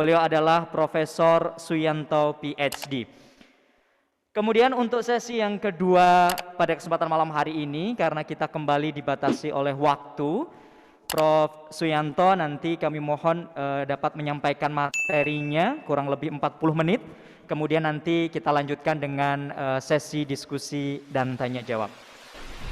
Beliau adalah Profesor Suyanto PhD. Kemudian untuk sesi yang kedua pada kesempatan malam hari ini, karena kita kembali dibatasi oleh waktu, Prof. Suyanto nanti kami mohon dapat menyampaikan materinya kurang lebih 40 menit. Kemudian nanti kita lanjutkan dengan sesi diskusi dan tanya jawab.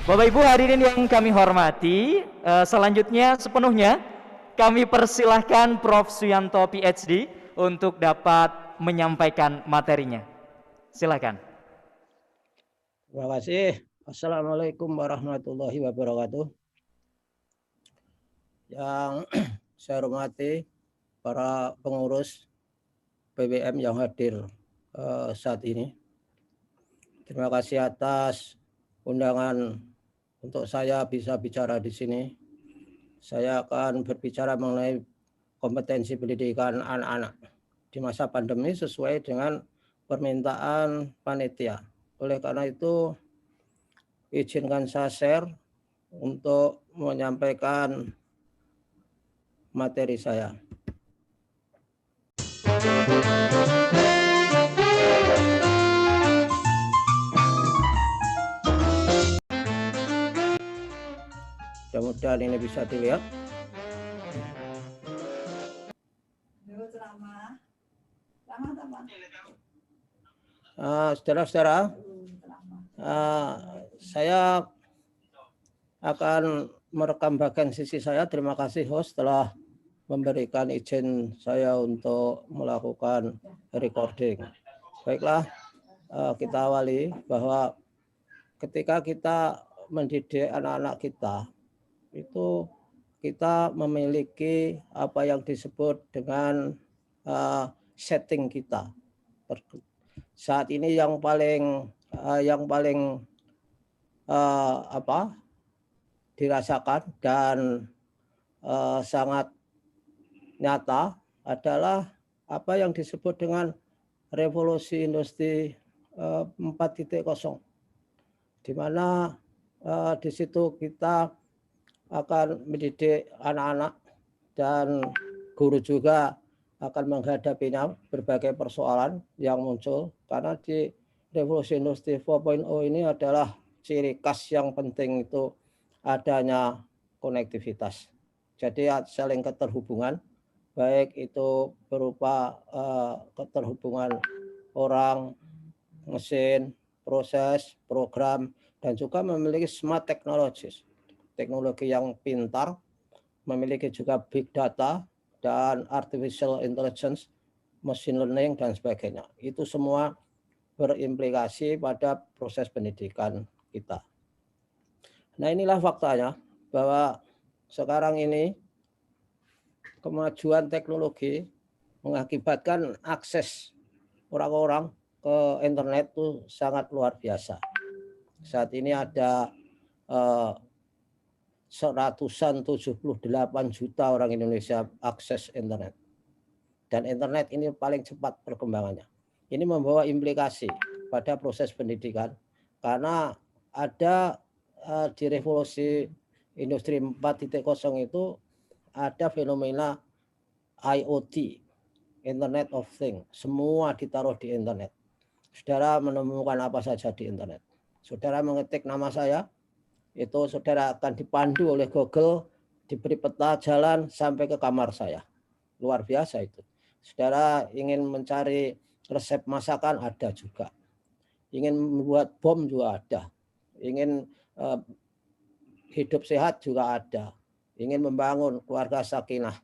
Bapak Ibu hadirin yang kami hormati, selanjutnya sepenuhnya kami persilahkan Prof. Suyanto PhD untuk dapat menyampaikan materinya. Silakan. Terima kasih. Assalamualaikum warahmatullahi wabarakatuh. Yang saya hormati para pengurus PBM yang hadir saat ini. Terima kasih atas undangan untuk saya bisa bicara di sini. Saya akan berbicara mengenai kompetensi pendidikan anak-anak di masa pandemi sesuai dengan permintaan panitia. Oleh karena itu, izinkan saya share untuk menyampaikan materi saya. Mudah-mudahan ini bisa dilihat. Saudara-saudara, saya akan merekam bagian sisi saya. Terima kasih host telah memberikan izin saya untuk melakukan recording. Baiklah, kita awali bahwa ketika kita mendidik anak-anak kita, itu kita memiliki apa yang disebut dengan setting kita. Saat ini yang paling dirasakan dan sangat nyata adalah apa yang disebut dengan revolusi industri 4.0, di mana di situ kita akan mendidik anak-anak dan guru juga akan menghadapinya berbagai persoalan yang muncul, karena di revolusi industri 4.0 ini adalah ciri khas yang penting itu adanya konektivitas. Jadi saling keterhubungan, baik itu berupa keterhubungan orang, mesin, proses, program, dan juga memiliki smart technologies, teknologi yang pintar, memiliki juga big data dan artificial intelligence, machine learning, dan sebagainya. Itu semua berimplikasi pada proses pendidikan kita. Nah, inilah faktanya bahwa sekarang ini kemajuan teknologi mengakibatkan akses orang-orang ke internet itu sangat luar biasa. Saat ini ada 178 juta orang Indonesia akses internet. Dan internet ini paling cepat perkembangannya. Ini membawa implikasi pada proses pendidikan, karena ada di revolusi industri 4.0 itu ada fenomena IoT, Internet of Things, semua ditaruh di internet. Saudara menemukan apa saja di internet. Saudara mengetik nama saya, itu saudara akan dipandu oleh Google, diberi peta jalan sampai ke kamar saya. Luar biasa itu. Saudara ingin mencari resep masakan, ada juga. Ingin membuat bom juga ada. Ingin hidup sehat juga ada. Ingin membangun keluarga sakinah,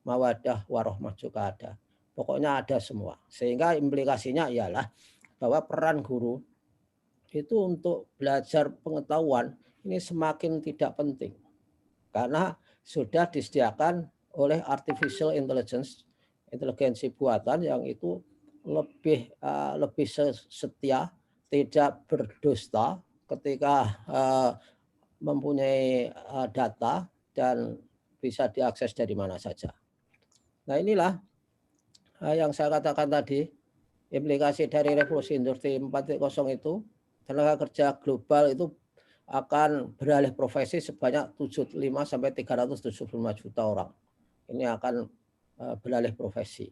mawadah, warohmah juga ada. Pokoknya ada semua. Sehingga implikasinya ialah bahwa peran guru itu untuk belajar pengetahuan ini semakin tidak penting, karena sudah disediakan oleh artificial intelligence, inteligensi buatan yang itu lebih setia, tidak berdusta ketika mempunyai data dan bisa diakses dari mana saja. Nah, inilah yang saya katakan tadi, implikasi dari revolusi industri 4.0 itu, tenaga kerja global itu akan beralih profesi sebanyak 75 sampai 375 juta orang. Ini akan beralih profesi.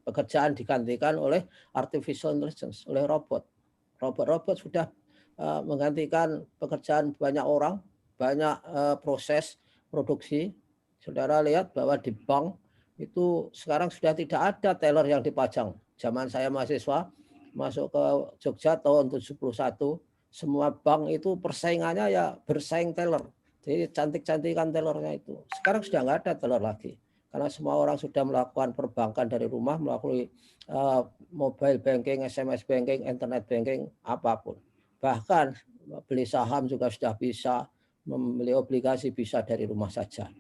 pekerjaan digantikan oleh artificial intelligence, oleh robot. Robot-robot sudah menggantikan pekerjaan banyak orang, banyak proses produksi. Saudara lihat bahwa di bank itu sekarang sudah tidak ada teller yang dipajang. Zaman saya mahasiswa masuk ke Jogja tahun 71, semua bank itu persaingannya ya bersaing teller. Jadi cantik-cantikan tellernya itu. Sekarang sudah nggak ada teller lagi. Karena semua orang sudah melakukan perbankan dari rumah melalui mobile banking, SMS banking, internet banking, apapun. Bahkan beli saham juga sudah bisa, membeli obligasi bisa dari rumah saja.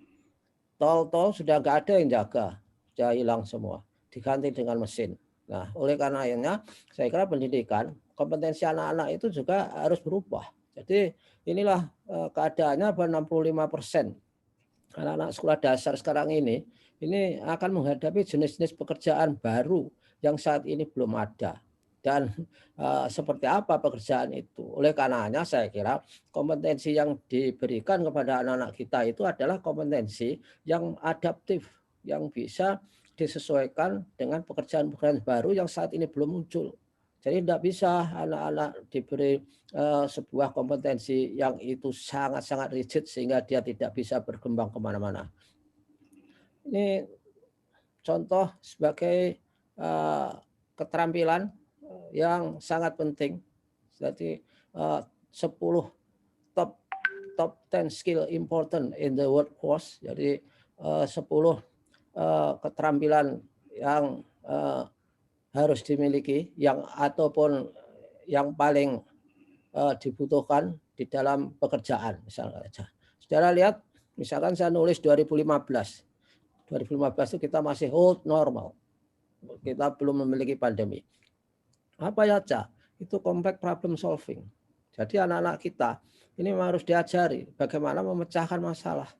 Tol-tol sudah nggak ada yang jaga, sudah hilang semua, diganti dengan mesin. Nah, oleh karenanya saya kira pendidikan, kompetensi anak-anak itu juga harus berubah. Jadi inilah keadaannya 65% anak-anak sekolah dasar sekarang ini akan menghadapi jenis-jenis pekerjaan baru yang saat ini belum ada. Dan seperti apa pekerjaan itu. Oleh karenanya saya kira kompetensi yang diberikan kepada anak-anak kita itu adalah kompetensi yang adaptif, yang bisa disesuaikan dengan pekerjaan-pekerjaan baru yang saat ini belum muncul. Jadi tidak bisa anak-anak diberi sebuah kompetensi yang itu sangat-sangat rigid sehingga dia tidak bisa berkembang kemana-mana. Ini contoh sebagai keterampilan yang sangat penting. Jadi 10 top 10 skill important in the workforce. Jadi 10 keterampilan yang harus dimiliki yang ataupun yang paling dibutuhkan di dalam pekerjaan misalnya. Saudara lihat, misalkan saya nulis 2015. 2015 itu kita masih old normal. Kita belum memiliki pandemi. Apa ya, Cak? Itu complex problem solving. Jadi anak-anak kita ini harus diajari bagaimana memecahkan masalah.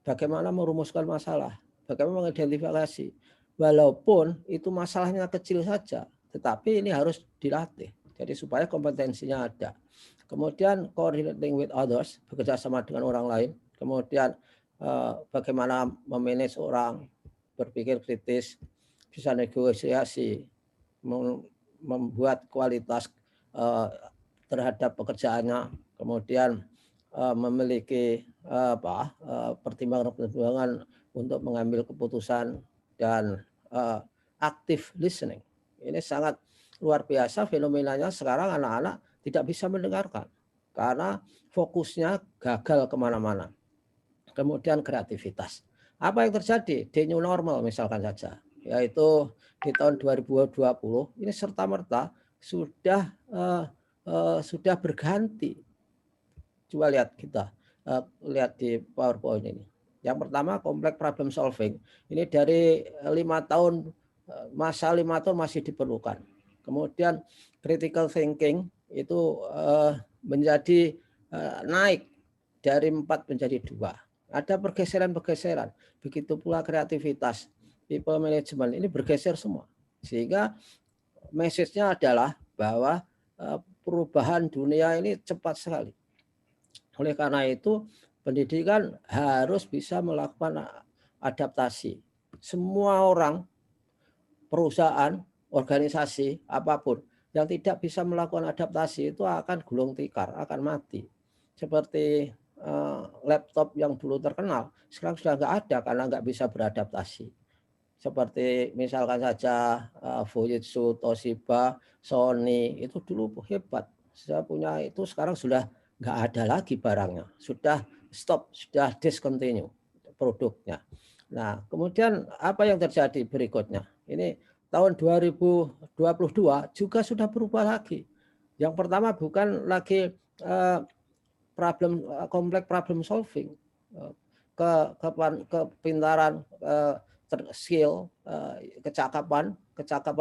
Bagaimana merumuskan masalah. Bagaimana mengidentifikasi. Walaupun itu masalahnya kecil saja, tetapi ini harus dilatih. Jadi supaya kompetensinya ada. Kemudian coordinating with others, bekerja sama dengan orang lain. Kemudian bagaimana memanage orang, berpikir kritis, bisa negosiasi, membuat kualitas terhadap pekerjaannya, kemudian memiliki pertimbangan-pertimbangan untuk mengambil keputusan dan active listening. Ini sangat luar biasa fenomenanya sekarang anak-anak tidak bisa mendengarkan karena fokusnya gagal kemana-mana. Kemudian kreativitas. Apa yang terjadi di new normal misalkan saja, yaitu di tahun 2020 ini serta-merta sudah berganti. Coba lihat kita lihat di PowerPoint ini. Yang pertama complex problem solving. Ini dari 5 tahun, masa 5 tahun masih diperlukan. Kemudian critical thinking itu menjadi naik dari 4 menjadi 2. Ada pergeseran-pergeseran. Begitu pula kreativitas, people management ini bergeser semua. Sehingga message-nya adalah bahwa perubahan dunia ini cepat sekali. Oleh karena itu, pendidikan harus bisa melakukan adaptasi. Semua orang, perusahaan, organisasi, apapun yang tidak bisa melakukan adaptasi itu akan gulung tikar, akan mati. Seperti laptop yang dulu terkenal, sekarang sudah nggak ada karena nggak bisa beradaptasi. Seperti misalkan saja Fujitsu, Toshiba, Sony, itu dulu hebat. Saya punya itu sekarang sudah nggak ada lagi barangnya. Sudah stop, sudah discontinue produknya. Nah, kemudian apa yang terjadi berikutnya? Ini tahun 2022 juga sudah berubah lagi. Yang pertama bukan lagi complex problem solving, kepintaran, skill, kecakapan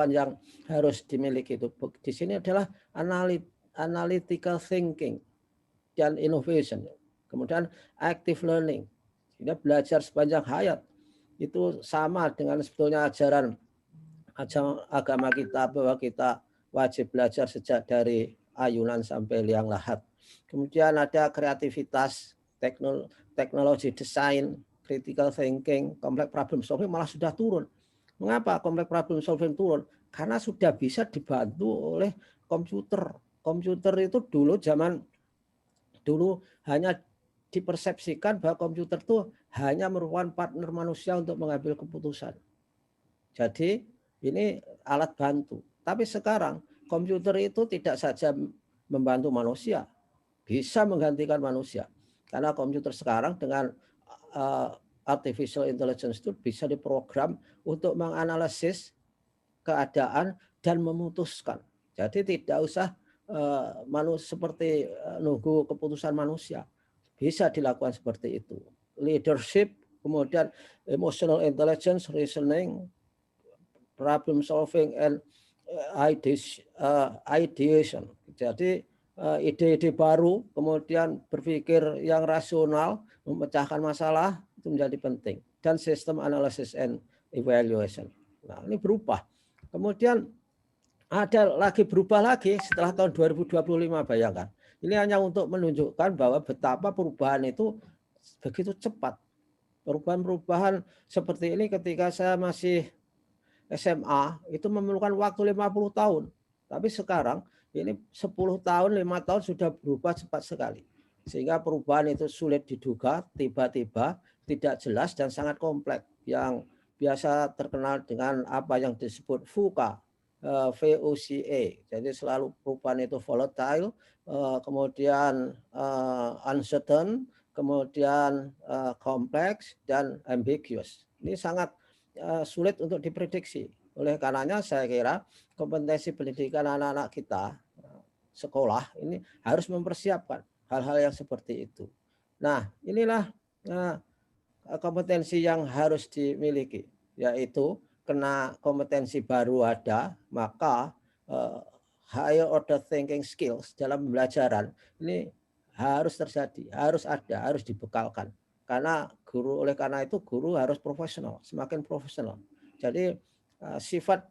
yang harus dimiliki itu. Di sini adalah analytical thinking dan innovation. Kemudian active learning, sehingga belajar sepanjang hayat. Itu sama dengan sebetulnya ajaran agama kita bahwa kita wajib belajar sejak dari ayunan sampai liang lahat. Kemudian ada kreativitas, teknologi desain, critical thinking, complex problem solving malah sudah turun. Mengapa complex problem solving turun? Karena sudah bisa dibantu oleh komputer. Komputer itu dulu hanya dipersepsikan bahwa komputer itu hanya merupakan partner manusia untuk mengambil keputusan. Jadi ini alat bantu. Tapi sekarang komputer itu tidak saja membantu manusia, bisa menggantikan manusia. Karena komputer sekarang dengan artificial intelligence itu bisa diprogram untuk menganalisis keadaan dan memutuskan. Jadi tidak usah seperti nunggu keputusan manusia. Bisa dilakukan seperti itu. Leadership, kemudian emotional intelligence, reasoning, problem solving, and ideation. Jadi ide-ide baru, kemudian berpikir yang rasional, memecahkan masalah itu menjadi penting. Dan sistem analysis and evaluation. Nah, ini berubah. Kemudian ada lagi berubah lagi setelah tahun 2025, bayangkan. Ini hanya untuk menunjukkan bahwa betapa perubahan itu begitu cepat. Perubahan-perubahan seperti ini ketika saya masih SMA itu memerlukan waktu 50 tahun. Tapi sekarang ini 10 tahun, 5 tahun sudah berubah cepat sekali. Sehingga perubahan itu sulit diduga, tiba-tiba, tidak jelas dan sangat kompleks. Yang biasa terkenal dengan apa yang disebut VUCA, VUCA. Jadi selalu perubahan itu volatile, kemudian uncertain, kemudian kompleks dan ambiguous. Ini sangat sulit untuk diprediksi. Oleh karenanya saya kira kompetensi pendidikan anak-anak kita sekolah ini harus mempersiapkan hal-hal yang seperti itu. Nah, inilah kompetensi yang harus dimiliki, yaitu kena kompetensi baru ada, maka higher order thinking skills dalam pembelajaran ini harus terjadi, harus ada, harus dibekalkan. Karena oleh karena itu guru harus profesional, semakin profesional. Jadi sifat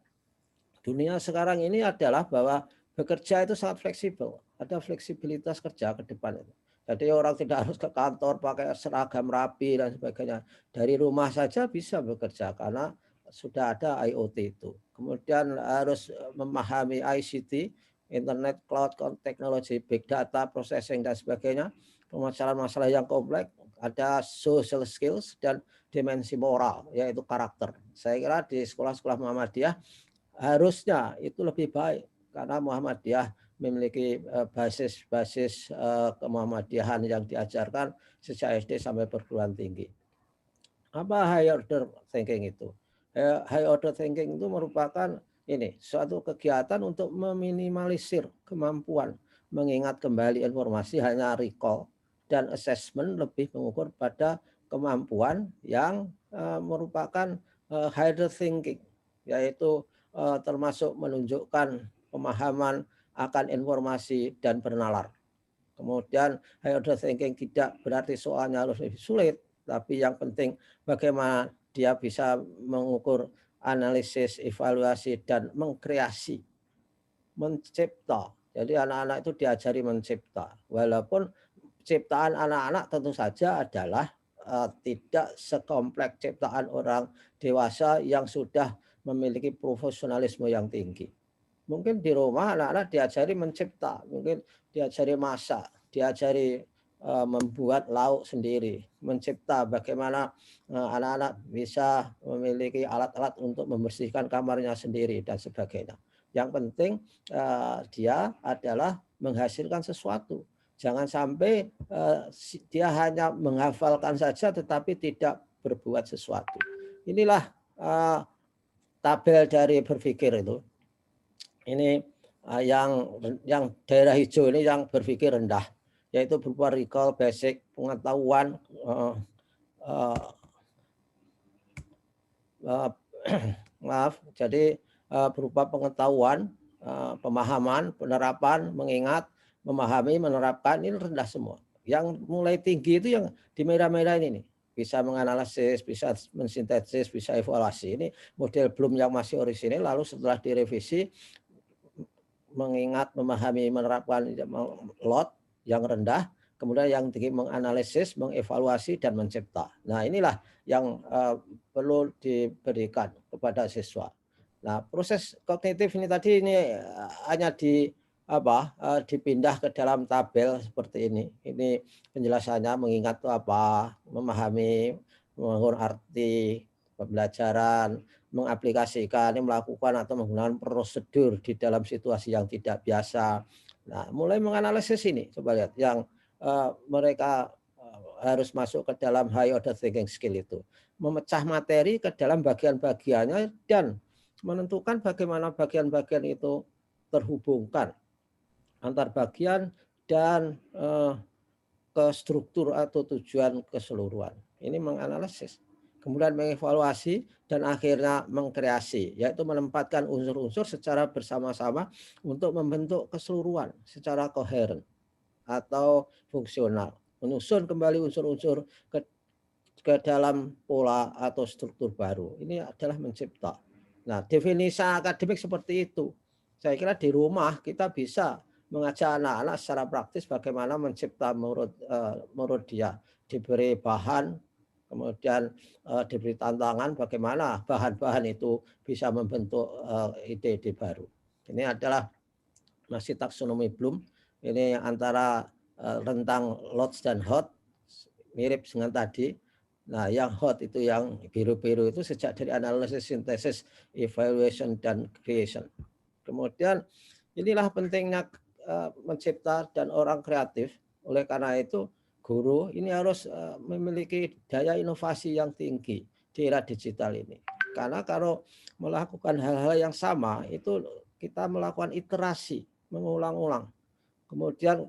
dunia sekarang ini adalah bahwa bekerja itu sangat fleksibel, ada fleksibilitas kerja ke depan itu. Jadi orang tidak harus ke kantor pakai seragam rapi dan sebagainya. Dari rumah saja bisa bekerja karena sudah ada IoT itu. Kemudian harus memahami ICT, Internet, Cloud, Technology, Big Data, Processing dan sebagainya. Masalah-masalah yang kompleks, ada social skills dan dimensi moral, yaitu karakter. Saya kira di sekolah-sekolah Muhammadiyah harusnya itu lebih baik karena Muhammadiyah memiliki basis kemuhammadiyahan yang diajarkan sejak SD sampai perguruan tinggi. Apa high order thinking itu? High order thinking itu merupakan suatu kegiatan untuk meminimalisir kemampuan mengingat kembali informasi, hanya recall, dan assessment lebih mengukur pada kemampuan yang merupakan higher thinking, yaitu termasuk menunjukkan pemahaman akan informasi dan bernalar. Kemudian higher order thinking tidak berarti soalnya harus lebih sulit, tapi yang penting bagaimana dia bisa mengukur analisis, evaluasi, dan mengkreasi, mencipta. Jadi anak-anak itu diajari mencipta. Walaupun ciptaan anak-anak tentu saja adalah tidak sekompleks ciptaan orang dewasa yang sudah memiliki profesionalisme yang tinggi. Mungkin di rumah anak-anak diajari mencipta, mungkin diajari masak, diajari membuat lauk sendiri, mencipta bagaimana anak-anak bisa memiliki alat-alat untuk membersihkan kamarnya sendiri dan sebagainya. Yang penting dia adalah menghasilkan sesuatu. Jangan sampai dia hanya menghafalkan saja tetapi tidak berbuat sesuatu. Inilah tabel dari berpikir itu. Ini yang daerah hijau ini yang berpikir rendah, yaitu berupa recall, basic, pengetahuan, jadi berupa pengetahuan, pemahaman, penerapan, mengingat, memahami, menerapkan, ini rendah semua. Yang mulai tinggi itu yang di merah-merah ini nih. Bisa menganalisis, bisa mensintesis, bisa evaluasi. Ini model Bloom yang masih orisinil, lalu setelah direvisi, mengingat, memahami, menerapkan lot yang rendah, kemudian yang tinggi menganalisis, mengevaluasi, dan mencipta. Nah, inilah yang perlu diberikan kepada siswa. Nah, proses kognitif ini tadi ini hanya dipindah ke dalam tabel seperti ini. Ini penjelasannya, mengingat itu apa, memahami, membangun arti, pembelajaran, mengaplikasikan, melakukan atau menggunakan prosedur di dalam situasi yang tidak biasa. Nah, mulai menganalisis ini, coba lihat yang mereka harus masuk ke dalam high order thinking skill itu. Memecah materi ke dalam bagian-bagiannya dan menentukan bagaimana bagian-bagian itu terhubungkan antar bagian dan ke struktur atau tujuan keseluruhan. Ini menganalisis. Kemudian mengevaluasi dan akhirnya mengkreasi, yaitu menempatkan unsur-unsur secara bersama-sama untuk membentuk keseluruhan secara koheren atau fungsional. Menyusun kembali unsur-unsur ke dalam pola atau struktur baru. Ini adalah mencipta. Nah, definisi akademik seperti itu. Saya kira di rumah kita bisa mengajak anak-anak secara praktis bagaimana mencipta menurut dia. Diberi bahan, kemudian diberi tantangan bagaimana bahan-bahan itu bisa membentuk ide-ide baru. Ini adalah masih taksonomi Bloom. Ini antara rentang lots dan hot, mirip dengan tadi. Nah, yang hot itu yang biru-biru itu sejak dari analisis, sintesis, evaluation, dan creation. Kemudian inilah pentingnya mencipta dan orang kreatif. Oleh karena itu, guru ini harus memiliki daya inovasi yang tinggi di era digital ini. Karena kalau melakukan hal-hal yang sama, itu kita melakukan iterasi, mengulang-ulang. Kemudian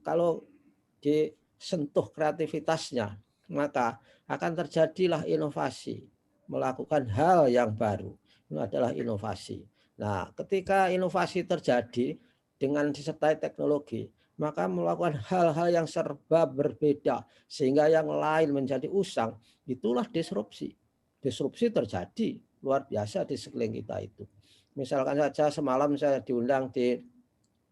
kalau disentuh kreativitasnya, maka akan terjadilah inovasi, melakukan hal yang baru. Ini adalah inovasi. Nah, ketika inovasi terjadi dengan disertai teknologi, maka melakukan hal-hal yang serba berbeda sehingga yang lain menjadi usang, itulah disrupsi. Disrupsi terjadi luar biasa di sekeliling kita itu. Misalkan saja semalam saya diundang di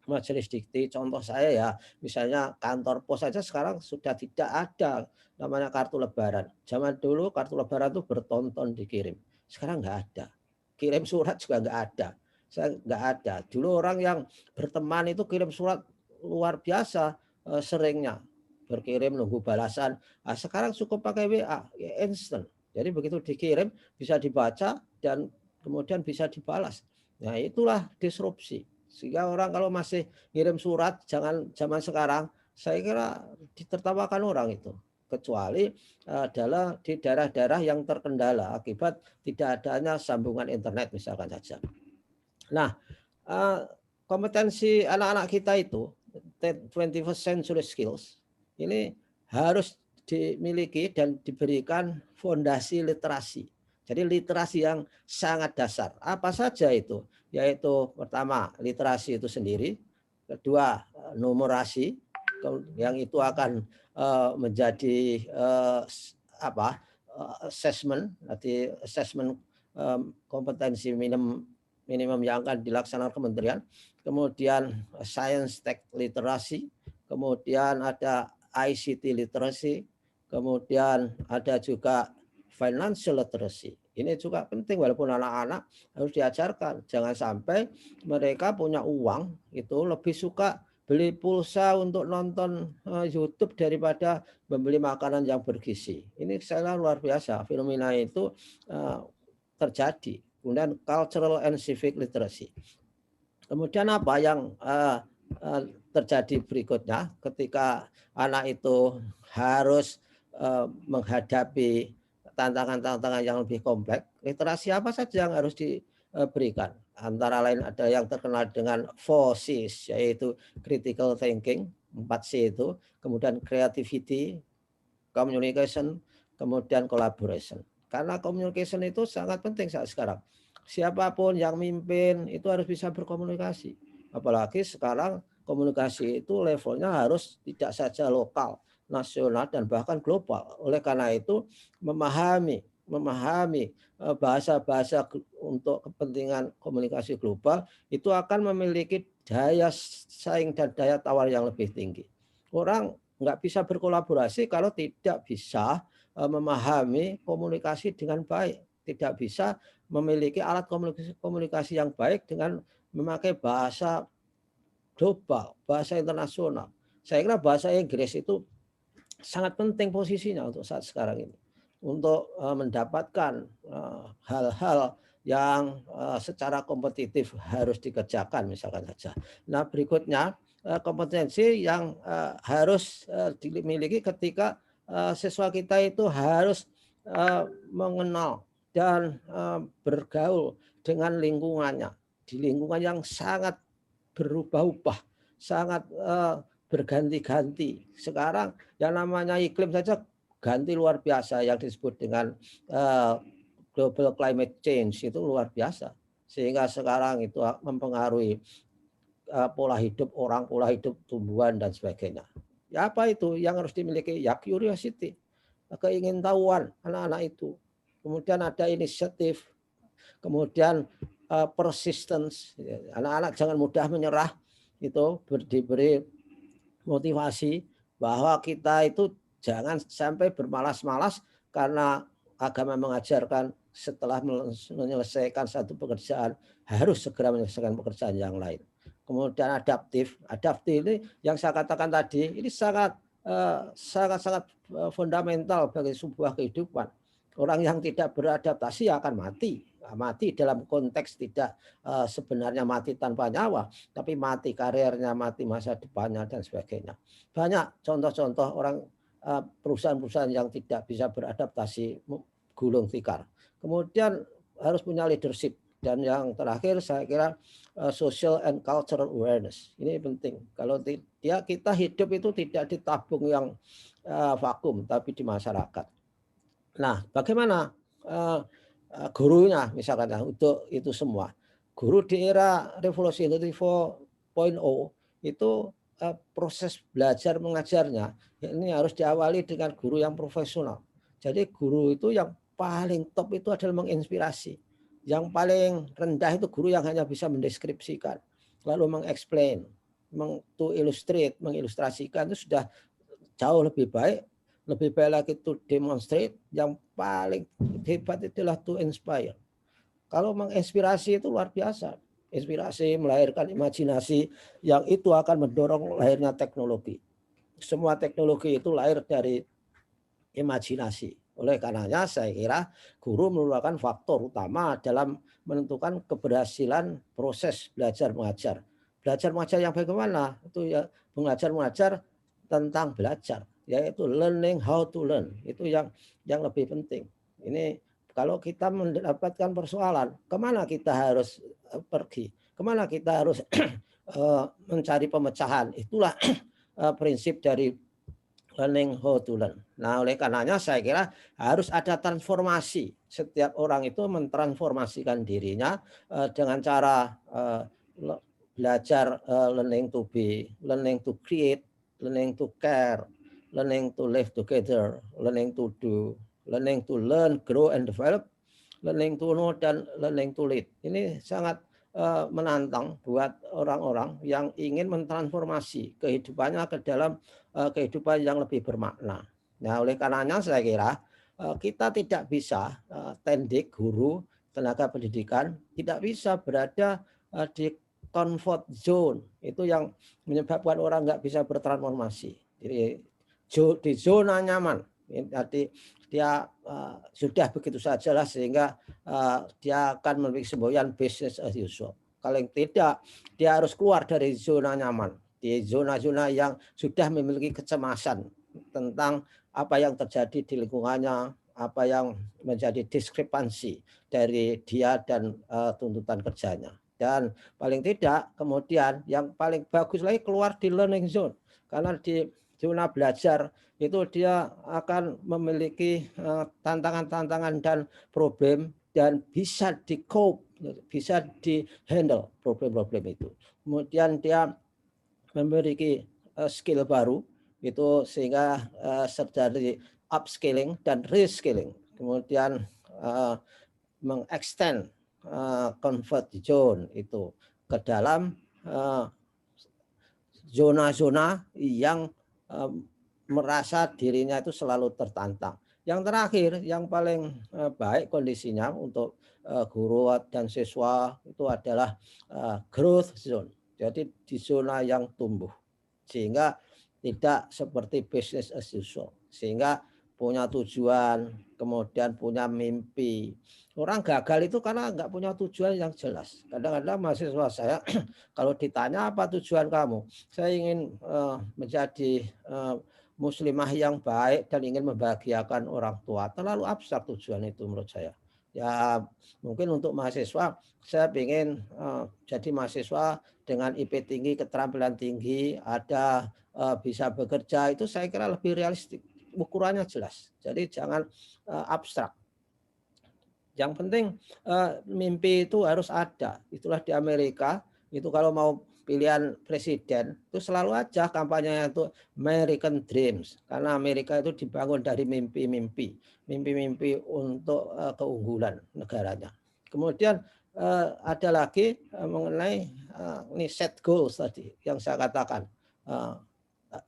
majelis dikti, contoh saya ya, misalnya kantor pos saja sekarang sudah tidak ada namanya kartu lebaran. Zaman dulu kartu lebaran itu bertonton dikirim, sekarang nggak ada. Kirim surat juga nggak ada, saya nggak ada. Dulu orang yang berteman itu kirim surat luar biasa seringnya, berkirim nunggu balasan. Nah, sekarang cukup pakai WA, ya instant. Jadi begitu dikirim bisa dibaca dan kemudian bisa dibalas. Nah, itulah disrupsi. Sehingga orang kalau masih ngirim surat jangan zaman sekarang, saya kira ditertawakan orang itu. Kecuali adalah di daerah-daerah yang terkendala akibat tidak adanya sambungan internet misalkan saja. Nah, kompetensi anak-anak kita itu 21st century skills ini harus dimiliki dan diberikan fondasi literasi. Jadi literasi yang sangat dasar. Apa saja itu? Yaitu pertama literasi itu sendiri, kedua numerasi, yang itu akan menjadi assessment, nanti assessment kompetensi minimum yang akan dilaksanakan kementerian. Kemudian science tech literasi, kemudian ada ICT literacy, kemudian ada juga financial literacy. Ini juga penting walaupun anak-anak harus diajarkan. Jangan sampai mereka punya uang itu lebih suka beli pulsa untuk nonton YouTube daripada membeli makanan yang bergizi. Ini saya luar biasa. Fenomena itu terjadi. Kemudian cultural and civic literacy. Kemudian apa yang terjadi berikutnya ketika anak itu harus menghadapi tantangan-tantangan yang lebih kompleks, literasi apa saja yang harus diberikan? Antara lain ada yang terkenal dengan 4Cs, yaitu critical thinking, 4C itu, kemudian creativity, communication, kemudian collaboration. Karena communication itu sangat penting saat sekarang. Siapapun yang mimpin itu harus bisa berkomunikasi. Apalagi sekarang komunikasi itu levelnya harus tidak saja lokal, nasional, dan bahkan global. Oleh karena itu memahami bahasa-bahasa untuk kepentingan komunikasi global itu akan memiliki daya saing dan daya tawar yang lebih tinggi. Orang nggak bisa berkolaborasi kalau tidak bisa memahami komunikasi dengan baik, tidak bisa memiliki alat komunikasi yang baik dengan memakai bahasa global, bahasa internasional. Saya kira bahasa Inggris itu sangat penting posisinya untuk saat sekarang ini, untuk mendapatkan hal-hal yang secara kompetitif harus dikerjakan misalkan saja. Nah berikutnya kompetensi yang harus dimiliki ketika siswa kita itu harus mengenal dan bergaul dengan lingkungannya, di lingkungan yang sangat berubah-ubah, sangat berganti-ganti. Sekarang yang namanya iklim saja ganti luar biasa, yang disebut dengan global climate change itu luar biasa. Sehingga sekarang itu mempengaruhi pola hidup orang, pola hidup tumbuhan dan sebagainya. Ya apa itu yang harus dimiliki? Ya curiosity, keingintahuan anak-anak itu. Kemudian ada inisiatif, kemudian persistence. Anak-anak jangan mudah menyerah, itu diberi motivasi bahwa kita itu jangan sampai bermalas-malas karena agama mengajarkan setelah menyelesaikan satu pekerjaan harus segera menyelesaikan pekerjaan yang lain. Kemudian adaptif ini yang saya katakan tadi, ini sangat fundamental bagi sebuah kehidupan. Orang yang tidak beradaptasi akan mati. Mati dalam konteks tidak sebenarnya mati tanpa nyawa, tapi mati karirnya, mati masa depannya dan sebagainya. Banyak contoh-contoh orang perusahaan-perusahaan yang tidak bisa beradaptasi gulung tikar. Kemudian harus punya leadership, dan yang terakhir saya kira social and cultural awareness. Ini penting. Kalau kita hidup itu tidak di tabung yang vakum, tapi di masyarakat. Nah, bagaimana gurunya misalkan untuk itu semua? Guru di era revolusi industri 4.0 itu proses belajar mengajarnya ini harus diawali dengan guru yang profesional. Jadi guru itu yang paling top itu adalah menginspirasi. Yang paling rendah itu guru yang hanya bisa mendeskripsikan, lalu mengexplain, to illustrate, mengilustrasikan itu sudah jauh lebih baik. Lebih baik lagi to demonstrate, yang paling hebat itulah to inspire. Kalau menginspirasi itu luar biasa. Inspirasi melahirkan imajinasi yang itu akan mendorong lahirnya teknologi. Semua teknologi itu lahir dari imajinasi. Oleh karenanya saya kira guru merupakan faktor utama dalam menentukan keberhasilan proses belajar mengajar. Belajar mengajar yang bagaimana? Itu ya mengajar tentang belajar, yaitu learning how to learn. Itu yang lebih penting. Ini kalau kita mendapatkan persoalan, kemana kita harus pergi? Kemana kita harus mencari pemecahan? Itulah prinsip dari learning how to learn. Nah, oleh karenanya saya kira harus ada transformasi. Setiap orang itu mentransformasikan dirinya dengan cara belajar learning to be, learning to create, learning to care, learning to live together, learning to do, learning to learn, grow and develop, learning to know, dan learning to lead. Ini sangat menantang buat orang-orang yang ingin mentransformasi kehidupannya ke dalam kehidupan yang lebih bermakna. Nah, oleh karenanya saya kira kita tidak bisa, tendik, guru, tenaga pendidikan, tidak bisa berada di comfort zone. Itu yang menyebabkan orang nggak bisa bertransformasi. Jadi di zona nyaman. Jadi dia sudah begitu saja lah, sehingga dia akan memiliki semboyan business as usual. Kalau tidak, dia harus keluar dari zona nyaman, di zona-zona yang sudah memiliki kecemasan tentang apa yang terjadi di lingkungannya, apa yang menjadi diskrepansi dari dia dan tuntutan kerjanya. Dan paling tidak kemudian yang paling bagus lagi keluar di learning zone, karena di zona belajar itu dia akan memiliki tantangan-tantangan dan problem, dan bisa di-cope, bisa di-handle problem-problem itu. Kemudian dia memiliki skill baru, itu sehingga terjadi upscaling dan reskilling. Kemudian mengextend comfort zone itu ke dalam zona-zona yang merasa dirinya itu selalu tertantang. Yang terakhir, yang paling baik kondisinya untuk guru dan siswa itu adalah growth zone. Jadi di zona yang tumbuh, sehingga tidak seperti business as usual, sehingga punya tujuan, kemudian punya mimpi. Orang gagal itu karena nggak punya tujuan yang jelas. Kadang-kadang mahasiswa saya kalau ditanya apa tujuan kamu, saya ingin menjadi muslimah yang baik dan ingin membahagiakan orang tua. Terlalu abstrak tujuan itu menurut saya. Ya mungkin untuk mahasiswa, saya ingin jadi mahasiswa dengan IP tinggi, keterampilan tinggi, ada bisa bekerja, itu saya kira lebih realistik. Ukurannya jelas. Jadi jangan abstrak. Yang penting mimpi itu harus ada. Itulah di Amerika, itu kalau mau pilihan presiden itu selalu aja kampanye itu American Dreams, karena Amerika itu dibangun dari mimpi-mimpi untuk keunggulan negaranya. Kemudian ada lagi mengenai ini set goals tadi yang saya katakan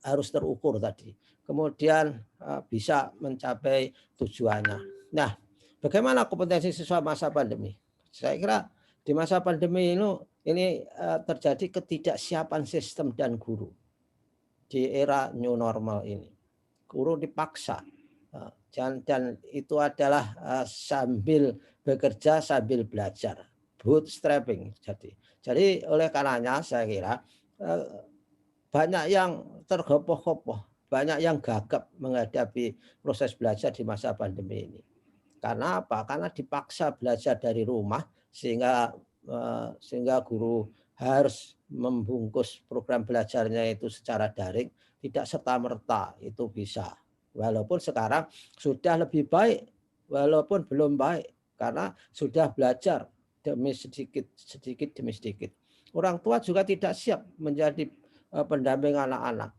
harus terukur tadi. Kemudian bisa mencapai tujuannya. Nah, bagaimana kompetensi siswa masa pandemi? Saya kira di masa pandemi ini terjadi ketidaksiapan sistem dan guru di era new normal ini. Guru dipaksa dan itu adalah sambil bekerja sambil belajar, bootstrapping. Jadi oleh karenanya saya kira banyak yang tergopoh-gopoh, banyak yang gagap menghadapi proses belajar di masa pandemi ini. Karena apa? Karena dipaksa belajar dari rumah sehingga guru harus membungkus program belajarnya itu secara daring, tidak serta-merta itu bisa. Walaupun sekarang sudah lebih baik, walaupun belum baik, karena sudah belajar demi sedikit demi sedikit. Orang tua juga tidak siap menjadi pendamping anak-anak.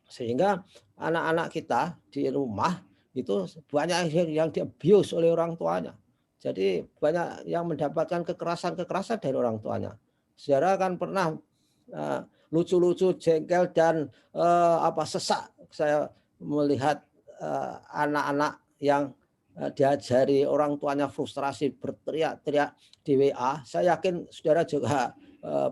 Sehingga anak-anak kita di rumah itu banyak yang di-abuse oleh orang tuanya. Jadi banyak yang mendapatkan kekerasan dari orang tuanya. Saudara kan pernah lucu-lucu, jengkel dan sesak. Saya melihat anak-anak yang diajari orang tuanya frustrasi berteriak-teriak di WA. Saya yakin saudara juga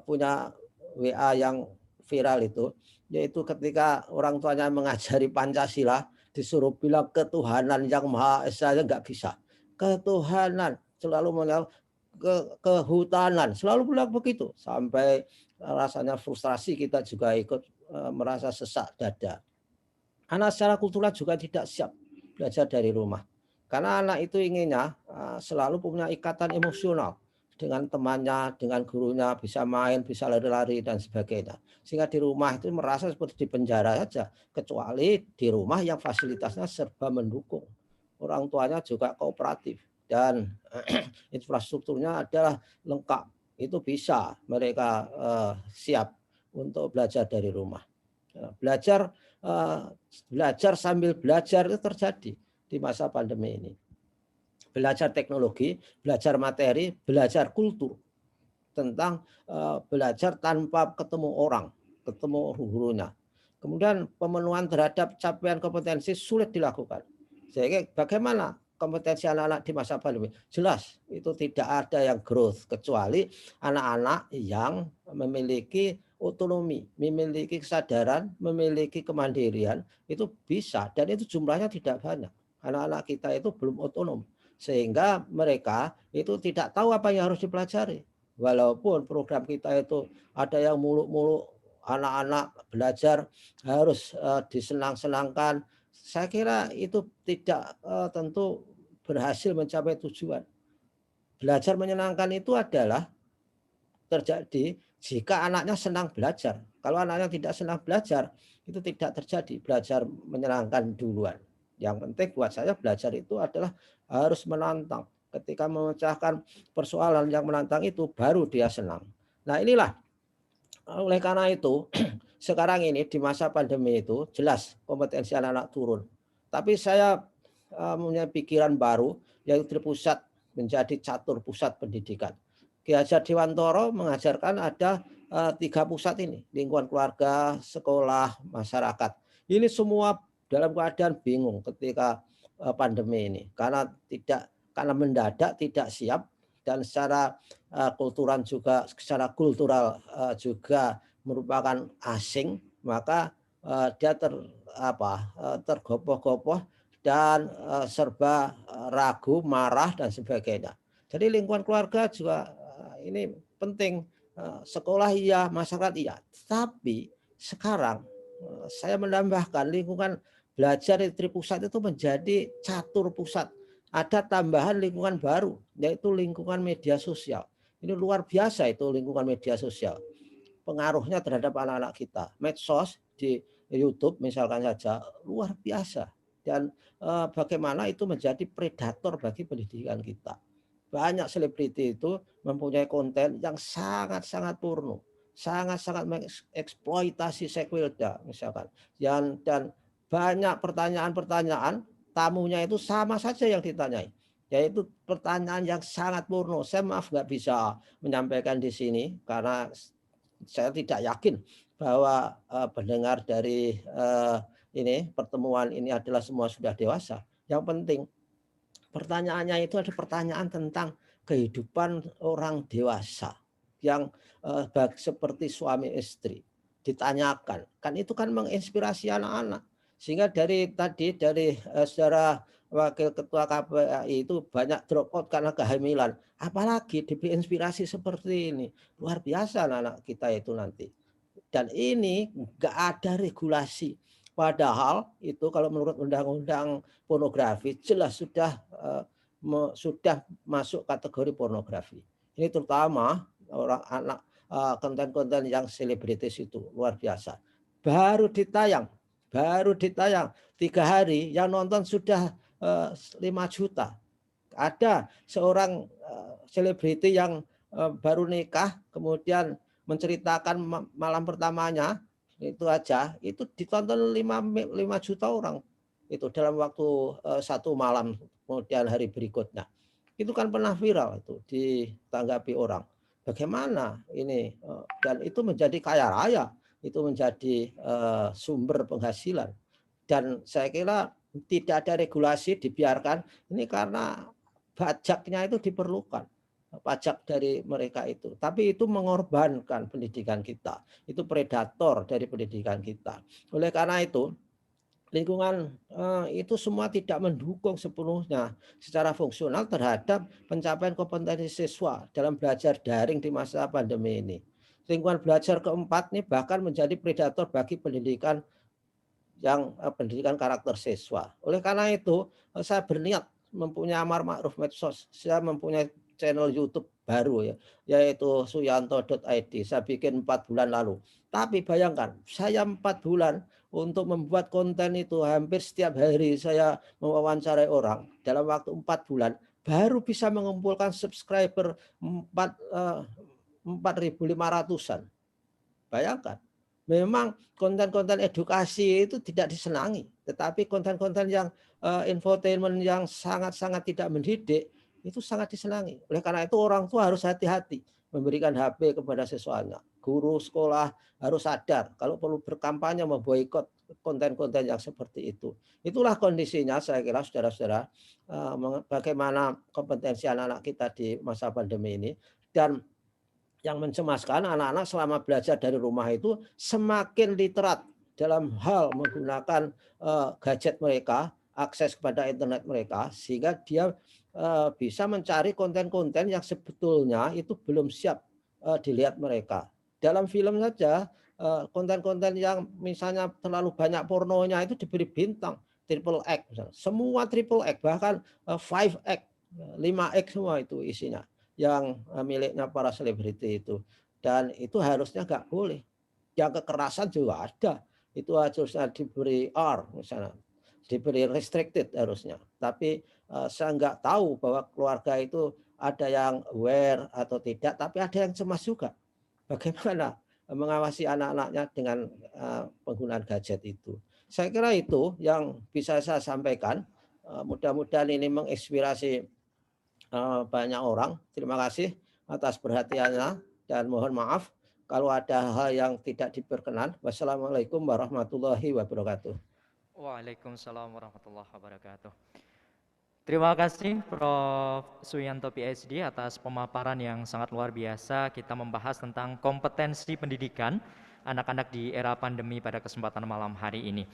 punya WA yang viral itu, yaitu ketika orang tuanya mengajari Pancasila disuruh bilang ketuhanan yang Maha Esa, nggak bisa. Ketuhanan, selalu bilang kehutanan, selalu bilang begitu, sampai rasanya frustrasi, kita juga ikut merasa sesak dada. Anak secara kultural juga tidak siap belajar dari rumah, karena anak itu inginnya selalu punya ikatan emosional dengan temannya, dengan gurunya, bisa main, bisa lari-lari dan sebagainya. Sehingga di rumah itu merasa seperti di penjara saja, kecuali di rumah yang fasilitasnya serba mendukung. Orang tuanya juga kooperatif dan infrastrukturnya adalah lengkap. Itu bisa mereka siap untuk belajar dari rumah. Belajar sambil belajar itu terjadi di masa pandemi ini. Belajar teknologi, belajar materi, belajar kultur, tentang belajar tanpa ketemu orang, ketemu gurunya. Kemudian pemenuhan terhadap capaian kompetensi sulit dilakukan. Jadi bagaimana kompetensi anak-anak di masa pandemi? Jelas itu tidak ada yang growth, kecuali anak-anak yang memiliki otonomi, memiliki kesadaran, memiliki kemandirian, itu bisa, dan itu jumlahnya tidak banyak. Anak-anak kita itu belum otonom, sehingga mereka itu tidak tahu apa yang harus dipelajari. Walaupun program kita itu ada yang muluk-muluk, anak-anak belajar harus disenang-senangkan, saya kira itu tidak tentu berhasil mencapai tujuan. Belajar menyenangkan itu adalah terjadi jika anaknya senang belajar. Kalau anaknya tidak senang belajar, itu tidak terjadi belajar menyenangkan duluan. Yang penting buat saya belajar itu adalah harus menantang. Ketika memecahkan persoalan yang menantang itu, baru dia senang. Nah inilah, oleh karena itu, sekarang ini di masa pandemi itu jelas kompetensi anak-anak turun. Tapi saya punya pikiran baru, yaitu pusat menjadi catur pusat pendidikan. Ki Hajar Dewantara mengajarkan ada 3 pusat ini, lingkungan keluarga, sekolah, masyarakat. Ini semua dalam keadaan bingung ketika pandemi ini karena mendadak tidak siap dan secara kultural juga merupakan asing, maka dia tergopoh-gopoh dan serba ragu, marah dan sebagainya. Jadi lingkungan keluarga juga ini penting. Sekolah iya, masyarakat iya. Tapi sekarang saya menambahkan lingkungan belajar di Tripusat itu menjadi catur pusat. Ada tambahan lingkungan baru, yaitu lingkungan media sosial. Ini luar biasa itu lingkungan media sosial. Pengaruhnya terhadap anak-anak kita. Medsos di YouTube misalkan saja luar biasa. Dan bagaimana itu menjadi predator bagi pendidikan kita. Banyak selebriti itu mempunyai konten yang sangat-sangat porno, sangat-sangat mengeksploitasi seksualita misalkan. Dan banyak pertanyaan-pertanyaan tamunya itu sama saja yang ditanyai, yaitu pertanyaan yang sangat porno. Saya maaf nggak bisa menyampaikan di sini karena saya tidak yakin bahwa pendengar dari ini pertemuan ini adalah semua sudah dewasa. Yang penting pertanyaannya itu ada pertanyaan tentang kehidupan orang dewasa yang seperti suami istri ditanyakan. Kan itu kan menginspirasi anak-anak. Sehingga dari saudara Wakil Ketua KPAI itu banyak drop out karena kehamilan. Apalagi diberi inspirasi seperti ini. Luar biasa anak-anak kita itu nanti. Dan ini nggak ada regulasi. Padahal itu kalau menurut undang-undang pornografi jelas sudah masuk kategori pornografi. Ini terutama orang anak konten-konten yang selebritis itu luar biasa. Baru ditayang 3 hari yang nonton sudah 5 juta. Ada seorang selebriti yang baru nikah kemudian menceritakan malam pertamanya itu aja itu ditonton 5 juta orang itu dalam waktu 1 malam, kemudian hari berikutnya itu kan pernah viral itu ditanggapi orang bagaimana ini dan itu menjadi kaya raya, itu menjadi sumber penghasilan dan saya kira tidak ada regulasi dibiarkan ini karena pajaknya itu diperlukan pajak dari mereka itu. Tapi itu mengorbankan pendidikan kita. Itu predator dari pendidikan kita. Oleh karena itu, lingkungan itu semua tidak mendukung sepenuhnya secara fungsional terhadap pencapaian kompetensi siswa dalam belajar daring di masa pandemi ini. Lingkungan belajar keempat ini bahkan menjadi predator bagi pendidikan pendidikan karakter siswa. Oleh karena itu, saya berniat mempunyai amar ma'ruf medsos. Saya mempunyai channel YouTube baru ya, yaitu suyanto.id. Saya bikin 4 bulan lalu. Tapi bayangkan, saya 4 bulan untuk membuat konten itu hampir setiap hari saya mewawancarai orang dalam waktu 4 bulan baru bisa mengumpulkan subscriber 4.500-an. Bayangkan. Memang konten-konten edukasi itu tidak disenangi, tetapi konten-konten yang infotainment yang sangat-sangat tidak mendidik itu sangat disenangi. Oleh karena itu orang tua harus hati-hati memberikan HP kepada siswanya. Guru sekolah harus sadar kalau perlu berkampanye memboikot konten-konten yang seperti itu. Itulah kondisinya saya kira saudara-saudara bagaimana kompetensi anak-anak kita di masa pandemi ini dan yang mencemaskan anak-anak selama belajar dari rumah itu semakin literat dalam hal menggunakan gadget mereka, akses kepada internet mereka, sehingga dia bisa mencari konten-konten yang sebetulnya itu belum siap dilihat mereka. Dalam film saja, konten-konten yang misalnya terlalu banyak pornonya itu diberi bintang, triple X, misalnya. Semua triple X, bahkan 5X, 5X semua itu isinya yang miliknya para selebriti itu. Dan itu harusnya nggak boleh. Yang kekerasan juga ada. Itu harusnya diberi R misalnya. Diberi restricted harusnya. Tapi saya nggak tahu bahwa keluarga itu ada yang aware atau tidak. Tapi ada yang cemas juga. Bagaimana mengawasi anak-anaknya dengan penggunaan gadget itu. Saya kira itu yang bisa saya sampaikan. Mudah-mudahan ini menginspirasi banyak orang. Terima kasih atas perhatiannya dan mohon maaf Kalau ada hal yang tidak diperkenan, wassalamualaikum warahmatullahi wabarakatuh. Waalaikumsalam warahmatullahi wabarakatuh. Terima kasih Prof. Suyanto PhD atas pemaparan yang sangat luar biasa. Kita membahas tentang kompetensi pendidikan anak-anak di era pandemi pada kesempatan malam hari ini.